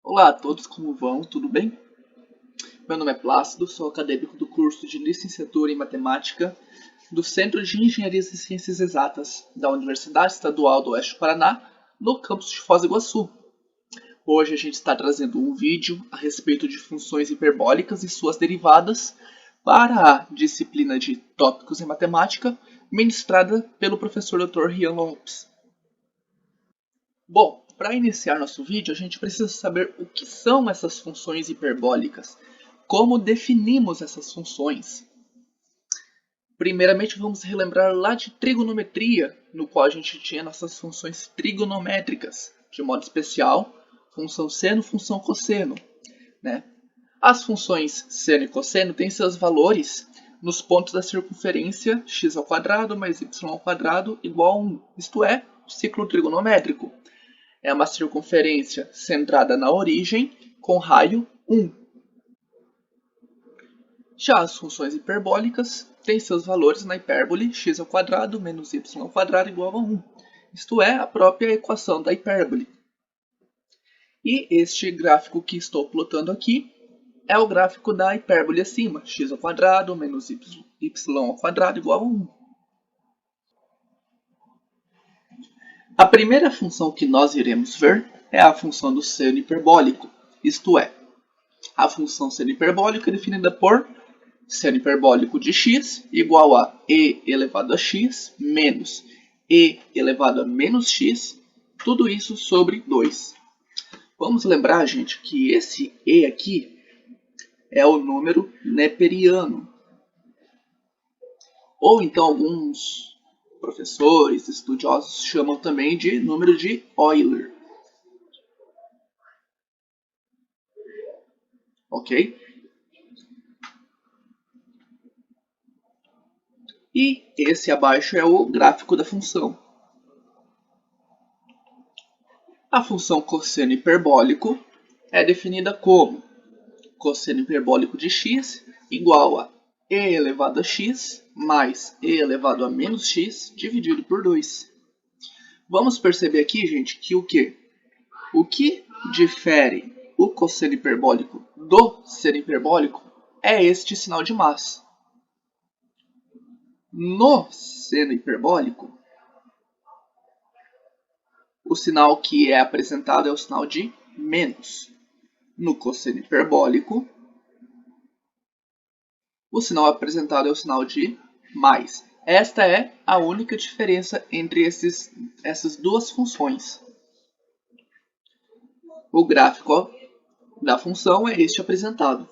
Olá a todos, como vão? Tudo bem? Meu nome é Plácido, sou acadêmico do curso de Licenciatura em Matemática do Centro de Engenharias e Ciências Exatas da Universidade Estadual do Oeste do Paraná, no campus de Foz do Iguaçu. Hoje a gente está trazendo um vídeo a respeito de funções hiperbólicas e suas derivadas para a disciplina de Tópicos em Matemática, ministrada pelo professor Dr. Rian Lopes. Bom, para iniciar nosso vídeo, a gente precisa saber o que são essas funções hiperbólicas, como definimos essas funções. Primeiramente, vamos relembrar lá de trigonometria, no qual a gente tinha nossas funções trigonométricas, de modo especial, função seno, função cosseno. Né? As funções seno e cosseno têm seus valores nos pontos da circunferência x² mais y² igual a 1, isto é, o ciclo trigonométrico. É uma circunferência centrada na origem com raio 1. Já as funções hiperbólicas têm seus valores na hipérbole x² menos y² igual a 1. Isto é, a própria equação da hipérbole. E este gráfico que estou plotando aqui é o gráfico da hipérbole acima, x² menos y² igual a 1. A primeira função que nós iremos ver é a função do seno hiperbólico, isto é, a função seno hiperbólica é definida por seno hiperbólico de x igual a e elevado a x menos e elevado a menos x, tudo isso sobre 2. Vamos lembrar, gente, que esse e aqui é o número neperiano. Ou então alguns professores, estudiosos chamam também de número de Euler. Ok? E esse abaixo é o gráfico da função. A função cosseno hiperbólico é definida como cosseno hiperbólico de x igual a e elevado a x mais e elevado a menos x dividido por 2. Vamos perceber aqui, gente, que o que difere o cosseno hiperbólico do seno hiperbólico é este sinal de mais. No seno hiperbólico, o sinal que é apresentado é o sinal de menos. No cosseno hiperbólico, o sinal apresentado é o sinal de mais. Esta é a única diferença entre essas duas funções. O gráfico da função é este apresentado.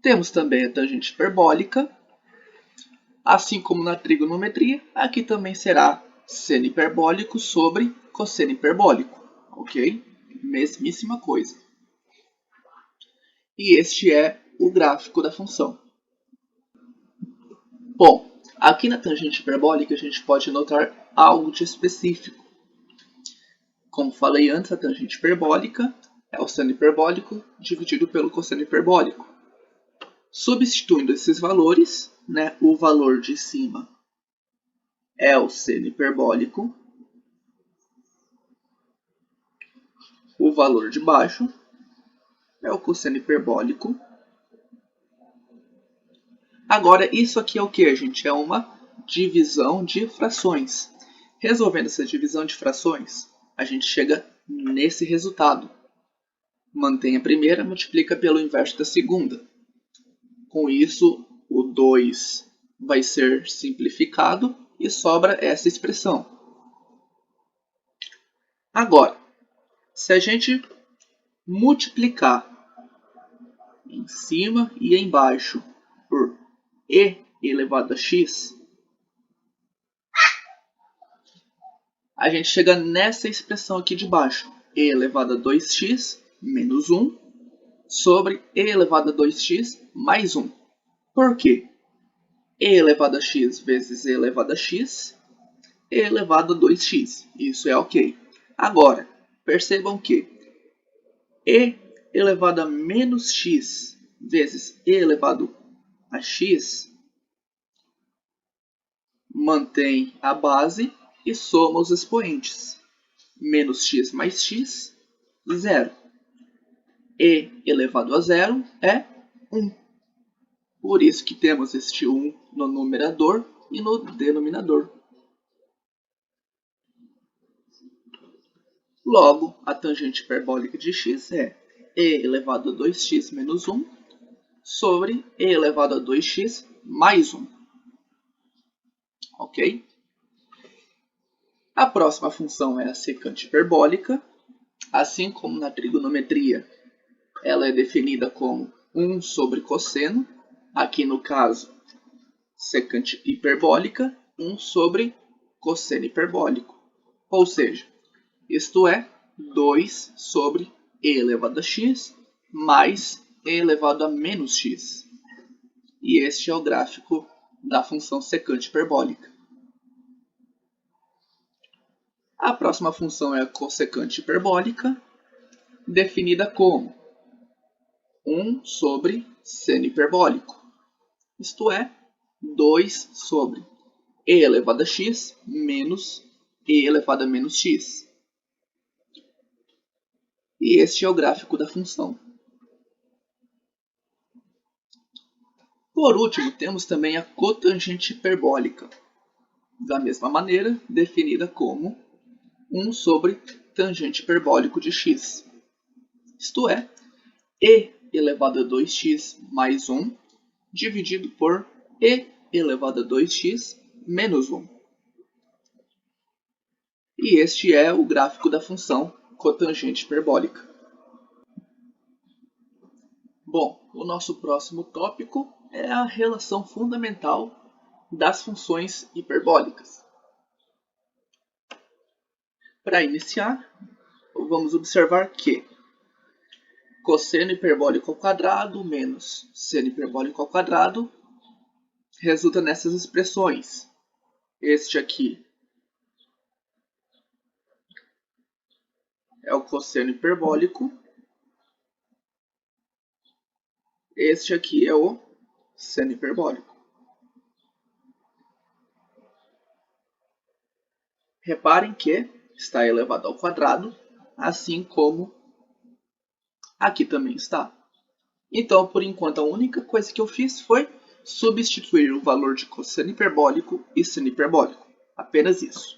Temos também a tangente hiperbólica. Assim como na trigonometria, aqui também será seno hiperbólico sobre cosseno hiperbólico. Ok? Mesmíssima coisa. E este é o gráfico da função. Bom, aqui na tangente hiperbólica a gente pode notar algo de específico. Como falei antes, a tangente hiperbólica é o seno hiperbólico dividido pelo cosseno hiperbólico. Substituindo esses valores, o valor de cima é o seno hiperbólico, o valor de baixo é o cosseno hiperbólico. Agora, isso aqui é o que, gente? É uma divisão de frações. Resolvendo essa divisão de frações, a gente chega nesse resultado. Mantém a primeira, multiplica pelo inverso da segunda. Com isso, o 2 vai ser simplificado e sobra essa expressão. Agora, se a gente multiplicar em cima e embaixo por e elevado a x, a gente chega nessa expressão aqui de baixo, e elevado a 2x menos 1 sobre e elevado a 2x mais 1. Por quê? E elevado a x vezes e elevado a x, e elevado a 2x. Isso é ok. Agora, percebam que e elevado a menos x vezes e elevado a x mantém a base e soma os expoentes. menos x mais x, 0. E elevado a 0 é 1. Por isso que temos este 1 no numerador e no denominador. Logo, a tangente hiperbólica de x é e elevado a 2x menos 1 sobre e elevado a 2x mais 1. Ok? A próxima função é a secante hiperbólica. Assim como na trigonometria, ela é definida como 1 sobre cosseno. Aqui no caso, secante hiperbólica, 1 sobre cosseno hiperbólico. Ou seja, isto é 2 sobre e elevado a x mais e elevado a menos x. E este é o gráfico da função secante hiperbólica. A próxima função é a cossecante hiperbólica, definida como 1 sobre seno hiperbólico. Isto é, 2 sobre e elevado a x menos e elevado a menos x. E este é o gráfico da função. Por último, temos também a cotangente hiperbólica, da mesma maneira, definida como 1 sobre tangente hiperbólico de x. Isto é, e elevado a 2x mais 1 dividido por e elevado a 2x menos 1. E este é o gráfico da função cotangente hiperbólica. Bom, o nosso próximo tópico é a relação fundamental das funções hiperbólicas. Para iniciar, vamos observar que cosseno hiperbólico ao quadrado menos seno hiperbólico ao quadrado resulta nessas expressões. Este aqui é o cosseno hiperbólico. Este aqui é o seno hiperbólico. Reparem que está elevado ao quadrado, assim como aqui também está. Então, por enquanto, a única coisa que eu fiz foi substituir o valor de cosseno hiperbólico e seno hiperbólico. Apenas isso.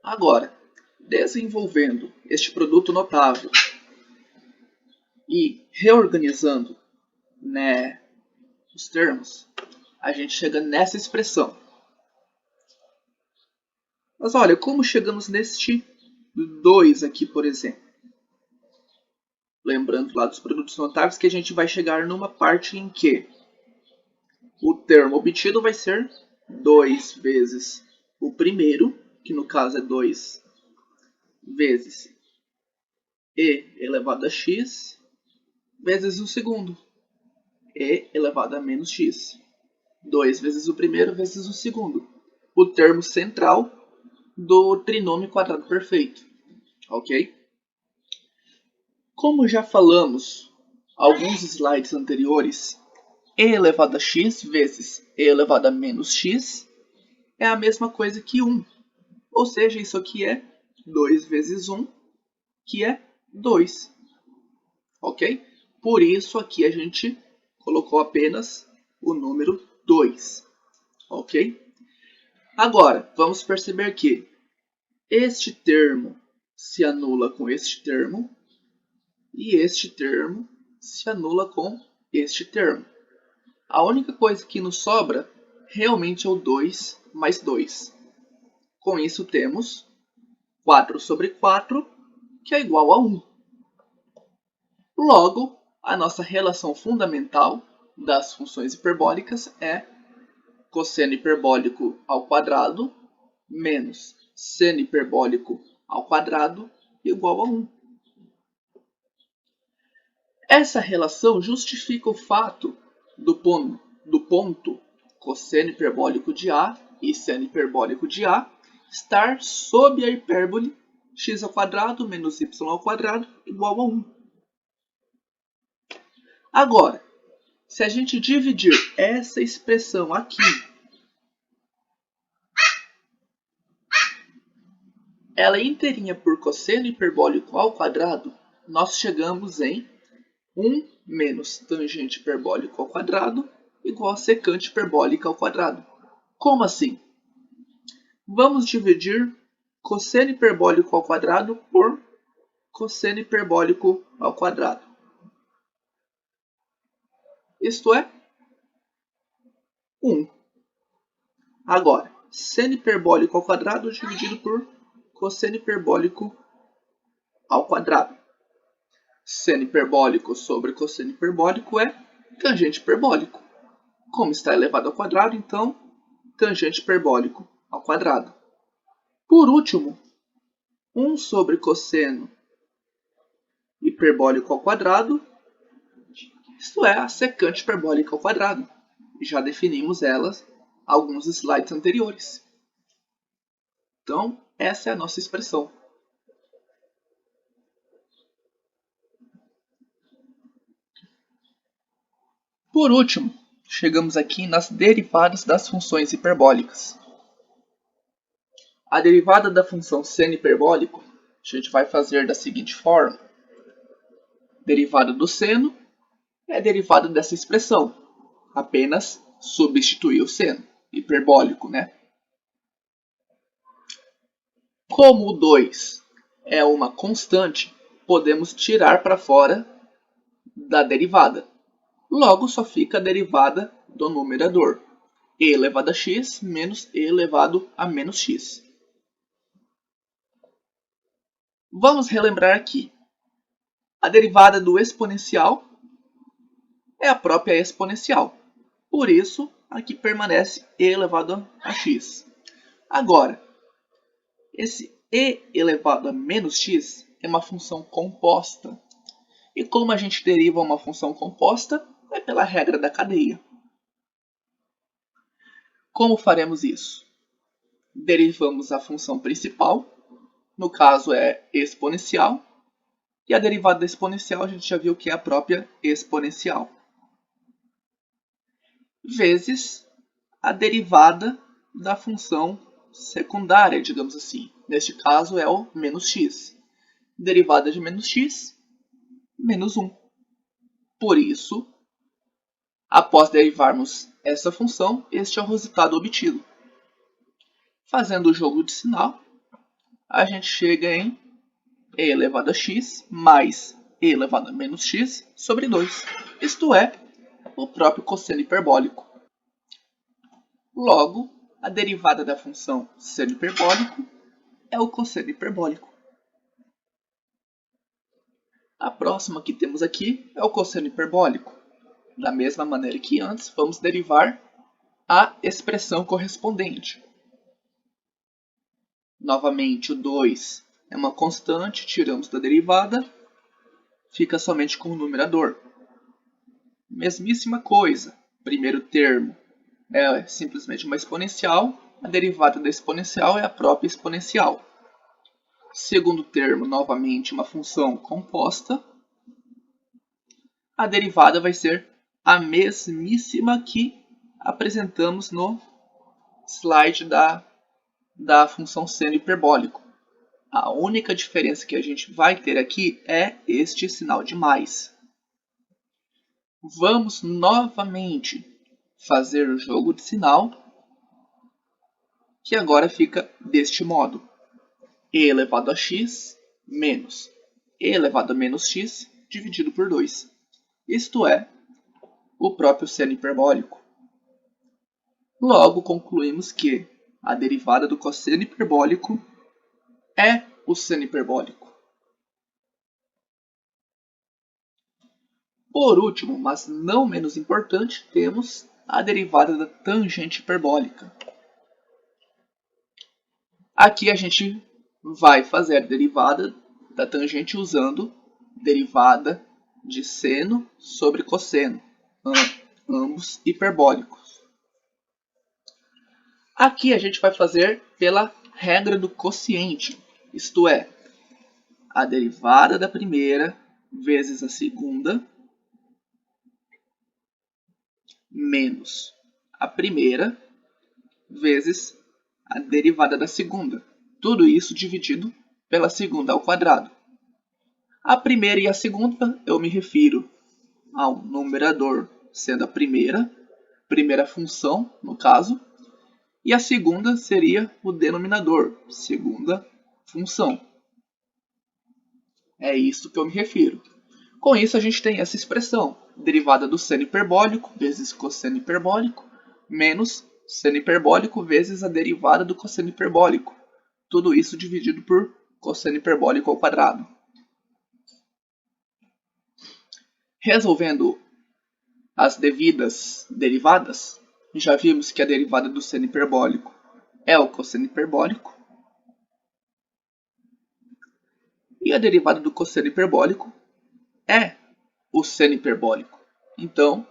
Agora, desenvolvendo este produto notável e reorganizando, os termos, a gente chega nessa expressão. Mas olha, como chegamos neste 2 aqui, por exemplo? Lembrando lá dos produtos notáveis que a gente vai chegar numa parte em que o termo obtido vai ser 2 vezes o primeiro, que no caso é 2 vezes e elevado a x, vezes o segundo, e elevado a menos x. 2 vezes o primeiro vezes o segundo. O termo central do trinômio quadrado perfeito. Ok? Como já falamos alguns slides anteriores, e elevado a x vezes e elevado a menos x é a mesma coisa que 1. Ou seja, isso aqui é 2 vezes 1, que é 2. Ok? Por isso aqui a gente colocou apenas o número 2. Ok? Agora, vamos perceber que este termo se anula com este termo e este termo se anula com este termo. A única coisa que nos sobra realmente é o 2 mais 2. Com isso temos 4 sobre 4, que é igual a 1. Logo, a nossa relação fundamental das funções hiperbólicas é cosseno hiperbólico ao quadrado menos seno hiperbólico ao quadrado igual a 1. Essa relação justifica o fato do ponto cosseno hiperbólico de A e seno hiperbólico de A estar sob a hipérbole x ao quadrado menos y ao quadrado igual a 1. Agora, se a gente dividir essa expressão aqui ela é inteirinha por cosseno hiperbólico ao quadrado, nós chegamos em 1 menos tangente hiperbólico ao quadrado igual a secante hiperbólica ao quadrado. Como assim? Vamos dividir cosseno hiperbólico ao quadrado por cosseno hiperbólico ao quadrado. Isto é 1. Agora, seno hiperbólico ao quadrado dividido por cosseno hiperbólico ao quadrado. Seno hiperbólico sobre cosseno hiperbólico é tangente hiperbólico. Como está elevado ao quadrado, então, tangente hiperbólico ao quadrado. Por último, 1 sobre cosseno hiperbólico ao quadrado, isto é, a secante hiperbólica ao quadrado. Já definimos elas alguns slides anteriores. Então, essa é a nossa expressão. Por último, chegamos aqui nas derivadas das funções hiperbólicas. A derivada da função seno hiperbólico, a gente vai fazer da seguinte forma. Derivada do seno é a derivada dessa expressão. Apenas substituir o seno hiperbólico, né? Como o 2 é uma constante, podemos tirar para fora da derivada. Logo, só fica a derivada do numerador. E elevado a x menos e elevado a menos x. Vamos relembrar aqui. A derivada do exponencial é a própria exponencial. Por isso, aqui permanece e elevado a x. Agora, esse e elevado a menos x é uma função composta. E como a gente deriva uma função composta? É pela regra da cadeia. Como faremos isso? Derivamos a função principal, no caso é exponencial, e a derivada da exponencial a gente já viu que é a própria exponencial, vezes a derivada da função secundária, digamos assim. Neste caso é o menos x. Derivada de menos x, menos 1. Por isso, após derivarmos essa função, este é o resultado obtido. Fazendo o jogo de sinal, a gente chega em e elevado a x mais e elevado a menos x sobre 2. Isto é, o próprio cosseno hiperbólico. Logo, a derivada da função seno hiperbólico é o cosseno hiperbólico. A próxima que temos aqui é o cosseno hiperbólico. Da mesma maneira que antes, vamos derivar a expressão correspondente. Novamente, o 2 é uma constante, tiramos da derivada, fica somente com o numerador. Mesmíssima coisa, primeiro termo é simplesmente uma exponencial, a derivada da exponencial é a própria exponencial. Segundo termo, novamente, uma função composta, a derivada vai ser a mesmíssima que apresentamos no slide da função seno hiperbólico. A única diferença que a gente vai ter aqui é este sinal de mais. Vamos novamente fazer o jogo de sinal, que agora fica deste modo. E elevado a x menos e elevado a menos x dividido por 2. Isto é, o próprio seno hiperbólico. Logo, concluímos que a derivada do cosseno hiperbólico é o seno hiperbólico. Por último, mas não menos importante, temos a derivada da tangente hiperbólica. Aqui a gente vai fazer a derivada da tangente usando derivada de seno sobre cosseno, ambos hiperbólicos. Aqui a gente vai fazer pela regra do quociente, isto é, a derivada da primeira vezes a segunda menos a primeira vezes a derivada da segunda. Tudo isso dividido pela segunda ao quadrado. A primeira e a segunda eu me refiro ao numerador sendo a primeira função, no caso, e a segunda seria o denominador, segunda função. É isso que eu me refiro. Com isso, a gente tem essa expressão, derivada do seno hiperbólico vezes cosseno hiperbólico, menos seno hiperbólico vezes a derivada do cosseno hiperbólico. Tudo isso dividido por cosseno hiperbólico ao quadrado. Resolvendo as devidas derivadas, já vimos que a derivada do seno hiperbólico é o cosseno hiperbólico. E a derivada do cosseno hiperbólico é o seno hiperbólico. Então,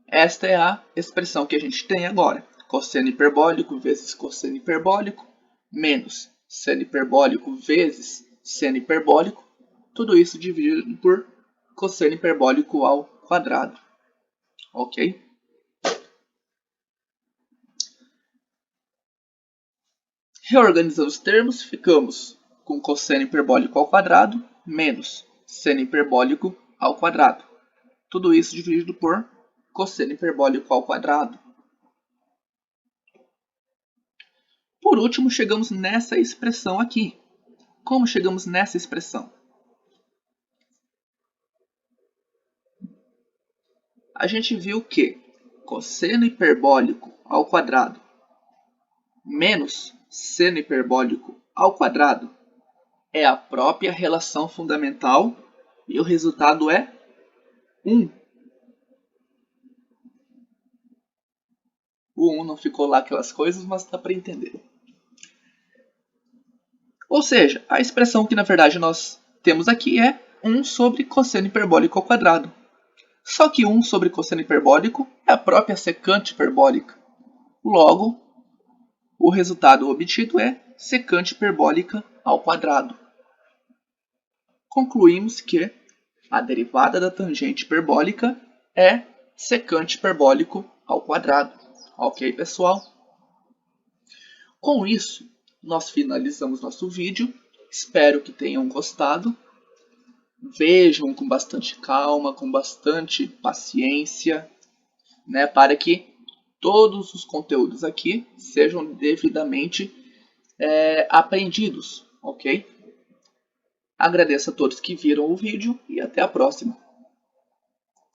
esta é a expressão que a gente tem agora. Cosseno hiperbólico vezes cosseno hiperbólico menos seno hiperbólico vezes seno hiperbólico. Tudo isso dividido por cosseno hiperbólico ao quadrado. Ok? Reorganizando os termos, ficamos com cosseno hiperbólico ao quadrado menos seno hiperbólico ao quadrado. Tudo isso dividido por cosseno hiperbólico ao quadrado. Por último, chegamos nessa expressão aqui. Como chegamos nessa expressão? A gente viu que cosseno hiperbólico ao quadrado menos seno hiperbólico ao quadrado é a própria relação fundamental e o resultado é 1. O 1 não ficou lá aquelas coisas, mas dá para entender. Ou seja, a expressão que na verdade nós temos aqui é 1 sobre cosseno hiperbólico ao quadrado. Só que 1 sobre cosseno hiperbólico é a própria secante hiperbólica. Logo, o resultado obtido é secante hiperbólica ao quadrado. Concluímos que a derivada da tangente hiperbólica é secante hiperbólico ao quadrado. Ok, pessoal? Com isso, nós finalizamos nosso vídeo. Espero que tenham gostado. Vejam com bastante calma, com bastante paciência, né, para que todos os conteúdos aqui sejam devidamente aprendidos, ok? Agradeço a todos que viram o vídeo e até a próxima.